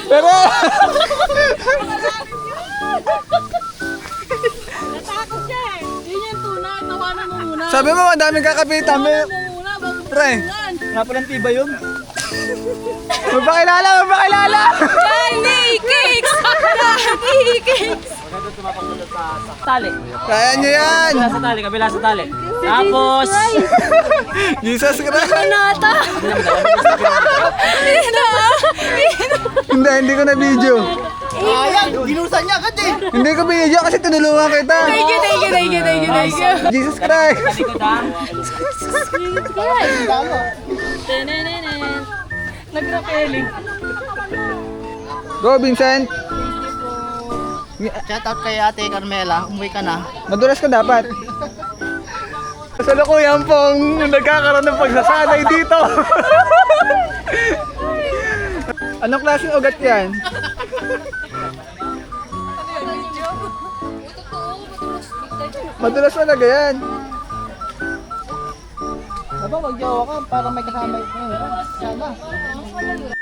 Pero... Natakot siya eh. Yun yung tunay. Tawanan mo muna. Sabi mo, madaming kakapitan. Tawanan mo muna. Bago Pre, yan. nga palang tiba yun. Magpakilala, magpakilala! Dali Cakes! Dali Cakes! Tali. Kaya nyo yan! Kabila sa tali. Tapos, Jesus Christ! Nata! Hindi ko na video. Ayan, ginusan niya agad eh. Hindi ko video kasi tinulungan kita. Thank you. Jesus Christ! likod ha. Nag-rappelling. Go, Vincent! Shout out kay Ate Carmela, umuwi ka na. Madulas ka dapat. Kasalukuyan pong nagkakaroon ng pagsasanay dito. Anong klaseng ugat yan? Madulas talaga yan. Diba, mag-jowa ka para may kasama. Sana.